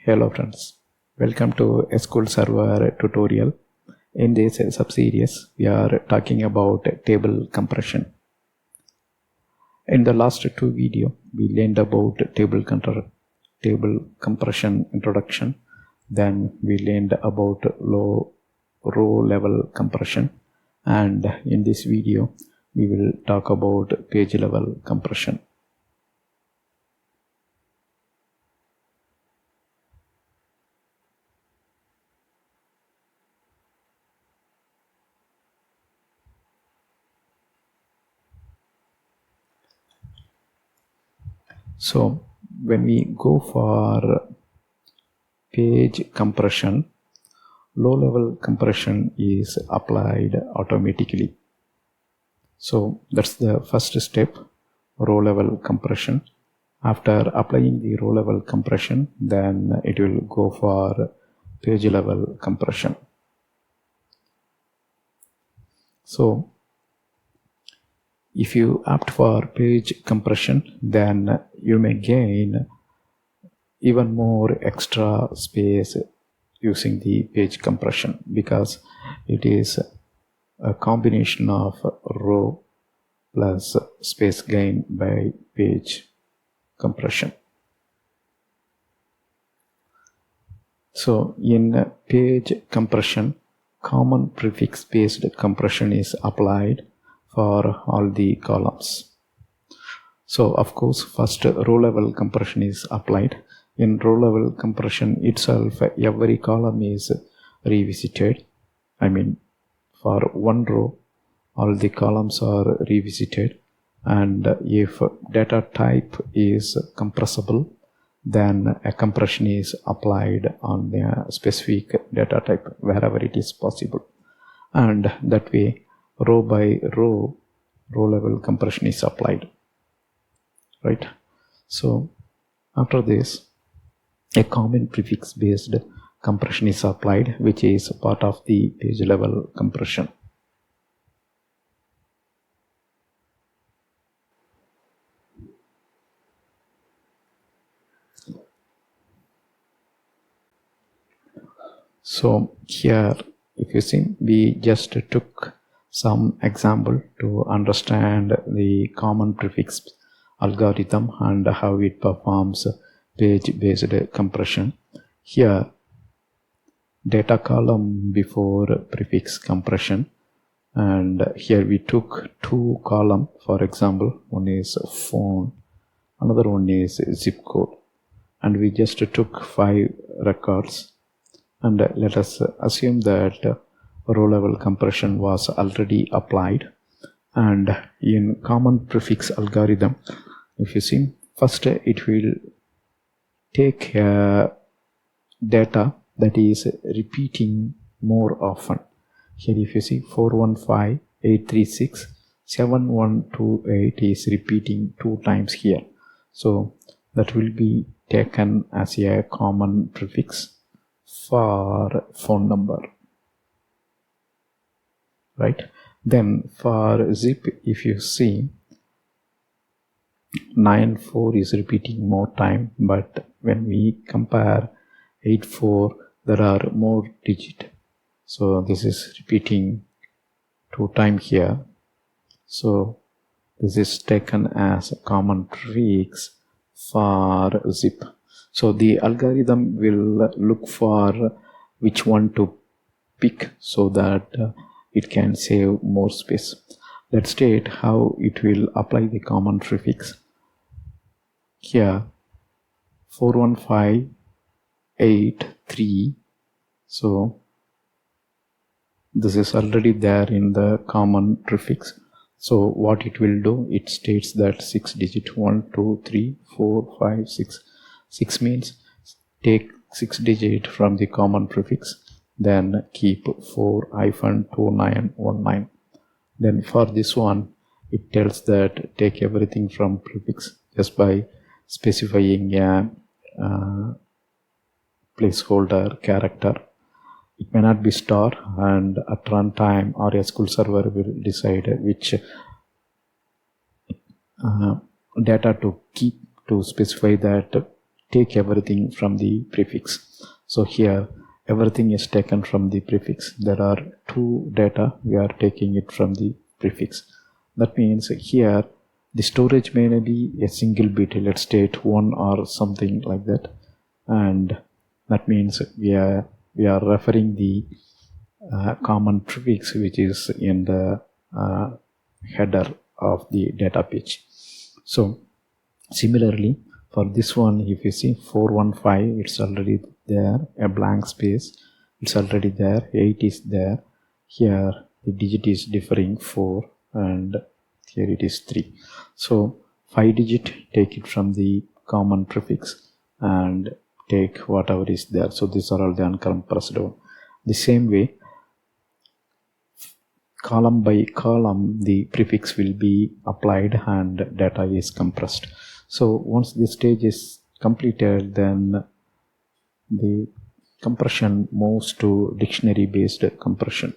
Hello friends, welcome to Sql Server tutorial. In this sub-series, we are talking about table compression. In the last two videos, we learned about table compression introduction. Then we learned about low row level compression. And in this video, we will talk about page level compression. So when we go for page compression, low level compression is applied automatically. So that's the first step, row level compression. After applying the row level compression, then it will go for page level compression. So if you opt for page compression, then you may gain even more extra space using the page compression, because it is a combination of row plus space gain by page compression. So in page compression, common prefix based compression is applied for all the columns. So of course, first row level compression is applied. In row level compression itself, every column is revisited. I mean, for one row, all the columns are revisited, and if data type is compressible, then a compression is applied on the specific data type wherever it is possible, and that way row by row level compression is applied, right? So after this, a common prefix based compression is applied, which is part of the page level compression. So here, if you see, we just took some example to understand the common prefix algorithm and how it performs page based compression. Here, data column before prefix compression, and here we took two columns. For example, one is phone, another one is zip code, and we just took 5 records, and let us assume that row level compression was already applied. And in common prefix algorithm, if you see, first it will take data that is repeating more often. Here if you see 415, 836, 7128 is repeating 2 times here. So that will be taken as a common prefix for phone number, right? Then for zip, if you see, 94 is repeating more time, but when we compare 84, there are more digits, so this is repeating 2 times here. So this is taken as a common prefix for zip. So the algorithm will look for which one to pick so that it can save more space. Let's state how it will apply the common prefix. Here 41583, so this is already there in the common prefix. So what it will do, it states that 6 digit 1 2 3 4 5 6. 6 means take 6 digit from the common prefix, then keep 4-2919. Then for this one, it tells that take everything from prefix just by specifying a placeholder character. It may not be star, and at runtime or SQL Server will decide which data to keep to specify that take everything from the prefix. So here everything is taken from the prefix. There are two data, we are taking it from the prefix. That means here the storage may be a single bit, let's state 1 or something like that, and that means we are referring the common prefix which is in the header of the data page. So similarly for this one, if you see 415, it's already there, a blank space, it's already there, 8 is there, here the digit is differing 4 and here it is 3. So 5 digit, take it from the common prefix and take whatever is there. So these are all the uncompressed one. The same way, column by column the prefix will be applied and data is compressed. So once this stage is completed, then the compression moves to dictionary based compression.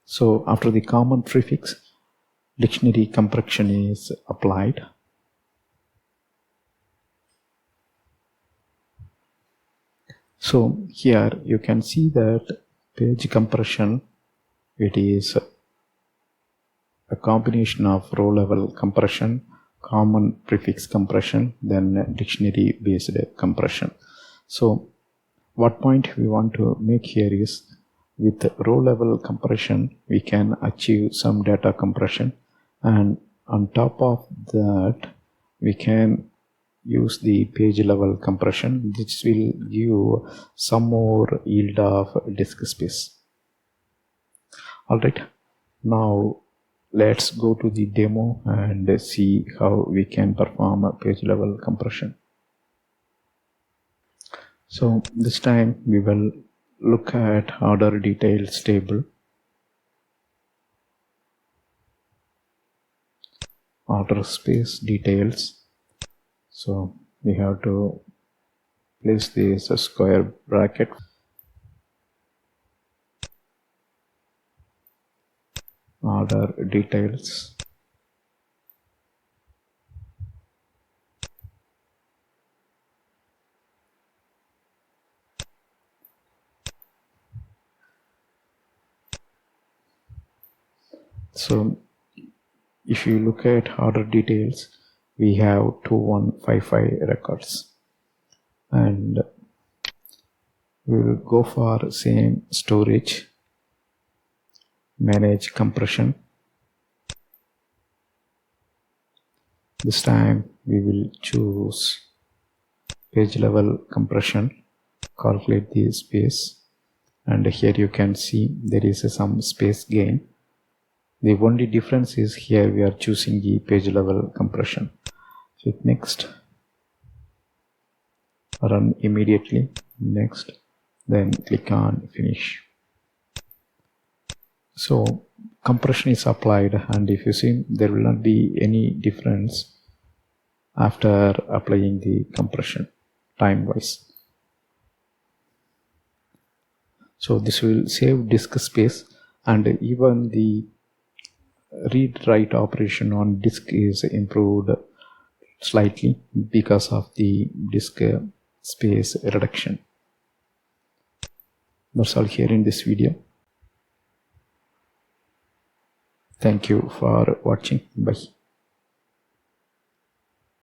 So after the common prefix, dictionary compression is applied. So here you can see that page compression, it is a combination of row level compression, common prefix compression, then dictionary based compression. So what point we want to make here is, with row level compression we can achieve some data compression, and on top of that we can use the page level compression. This will give some more yield of disk space. Alright, now let's go to the demo and see how we can perform a page level compression. So this time we will look at order details table. Order space details. So we have to place this square bracket. Order details. So if you look at order details, we have 2155 records, and we will go for same storage, manage compression. This time we will choose page level compression, calculate the space, and here you can see there is some space gain. The only difference is here we are choosing the page level compression. Click next, run immediately, next, then click on finish. So compression is applied, and if you see, there will not be any difference after applying the compression time wise. So this will save disk space, and even the read write operation on disk is improved slightly because of the disk space reduction. That's all here in this video. Thank you for watching. Bye.